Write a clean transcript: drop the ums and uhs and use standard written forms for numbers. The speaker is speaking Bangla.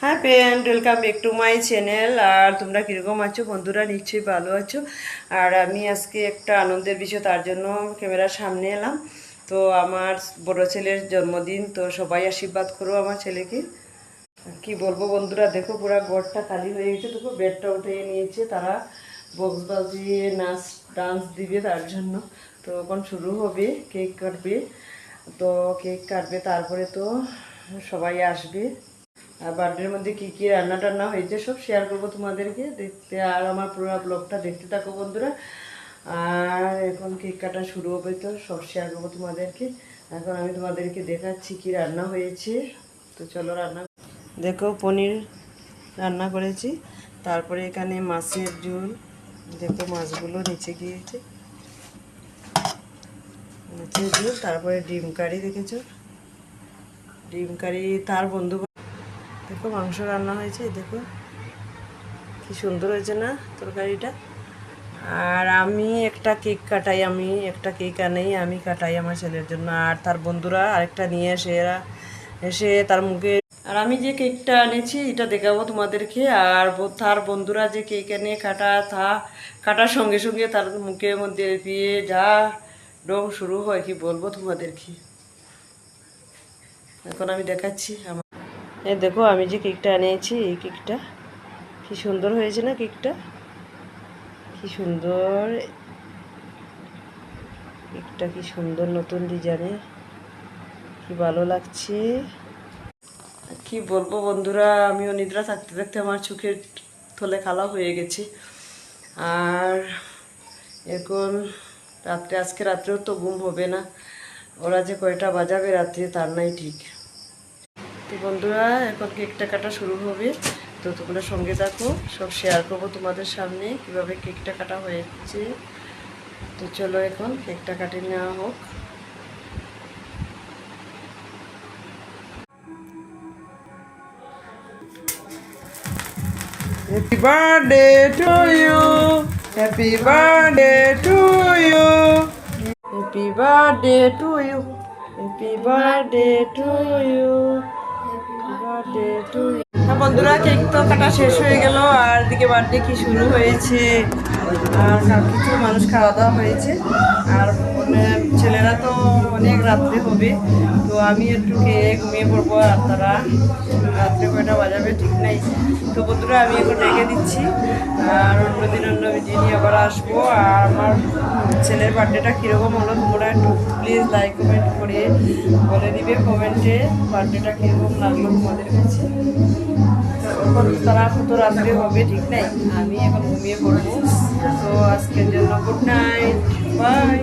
High friend, welcome back to my channel. আর তোমরা কীরকম আছো বন্ধুরা? নিশ্চয়ই ভালো আছো। আর আমি আজকে একটা আনন্দের বিষয়, তার জন্য ক্যামেরার সামনে এলাম। তো আমার বড় ছেলের জন্মদিন, তো সবাই আশীর্বাদ করো আমার ছেলেকে। কি বলবো বন্ধুরা, দেখো পুরো ঘরটা খালি হয়ে গেছে। দেখো বেডটা উঠিয়ে নিয়েছে, তারা বক্স বাজিয়ে নাচ ডান্স দিবে তার জন্য। তো এখন শুরু হবে, কেক কাটবে। তো কেক কাটবে, তারপরে তো সবাই আসবে। আর বার্থডের মধ্যে কী কী রান্না টান্না হয়েছে সব শেয়ার করবো তোমাদেরকে দেখতে। আর আমার পুরো ব্লগটা দেখতে থাকো বন্ধুরা। আর এখন কেক কাটা শুরু হবে, তো সব শেয়ার করবো তোমাদেরকে। এখন আমি তোমাদেরকে দেখাচ্ছি কি রান্না হয়েছে। তো চলো রান্না। দেখো পনির রান্না করেছি, তারপরে এখানে মাছের ঝোল। দেখো মাছগুলো নিচে গিয়েছে, মাছের ঝোল। তারপরে ডিম কারি, দেখেছো ডিম কারি। তার বন্ধু দেখো মাংস রান্না হয়েছে, দেখো কি সুন্দর হয়েছে না তরকারিটা। আর আমি একটা কেক কাটাই, আমি একটা কেক আনেই, আমি কাটাই আমার ছেলের জন্য। আর তার বন্ধুরা আরেকটা নিয়ে এসে তার মুখে। আর আমি যে কেকটা এনেছি এটা দেখাবো তোমাদেরকে। আর তার বন্ধুরা যে কেক এনে কাটার সঙ্গে সঙ্গে তার মুখের মধ্যে দিয়ে যা রং শুরু হয়, কি বলবো তোমাদেরকে। এখন আমি দেখাচ্ছি আমার। এই দেখো আমি যে কেকটা এনেছি, এই কেকটা কি সুন্দর হয়েছে না কেকটা, কি সুন্দর কেকটা, কি সুন্দর নতুন ডিজাইনের, কি ভালো লাগছে। কি বলবো বন্ধুরা, আমিও নিদ্রা থাকতে থাকতে আমার চোখের তলে কালো হয়ে গেছে। আর এখন আজকে রাত্রেও তো ঘুম হবে না। ওরা যে কয়টা বাজাবে রাত্রে তার নাই ঠিক। তো বন্ধুরা এখন কেকটা কাটা শুরু হবে, তো তোমরা সঙ্গে থাকো, সব শেয়ার করবো তোমাদের সামনে কিভাবে কেকটা কাটা হয়েছে। তো চলো এখন কেকটা কাটে নেওয়া হোক। Happy birthday to you, happy birthday to you, happy birthday to you, happy birthday to you, happy birthday to you. হ্যাঁ বন্ধুরা, কেক তো কাটা শেষ হয়ে গেল, আর দিকে বার্থডে কি শুরু হয়েছে। আর কিছু মানুষ খাওয়া দাওয়া হয়েছে। আর ছেলেরা তো অনেক রাত্রে হবে, তো আমি একটু খেয়ে ঘুমিয়ে পড়বো। আর তারা রাত্রে কয়টা বাজাবে ঠিক নাই। তো বন্ধুরা আমি এখন রেখে দিচ্ছি, আর অন্যদিন অন্য ভিডিও নিয়ে আবার আসবো। আর আমার ছেলের বার্থডেটা কীরকম হলো তোমরা একটু প্লিজ লাইক কমেন্ট করে বলে দিবে কমেন্টে বার্থডেটা কীরকম লাগলো তোমাদের কাছে। এখন তারা কত রাত্রে হবে ঠিক নাই, আমি এখন ঘুমিয়ে পড়বো। তো আজকের জন্য গুড নাইট, বাই।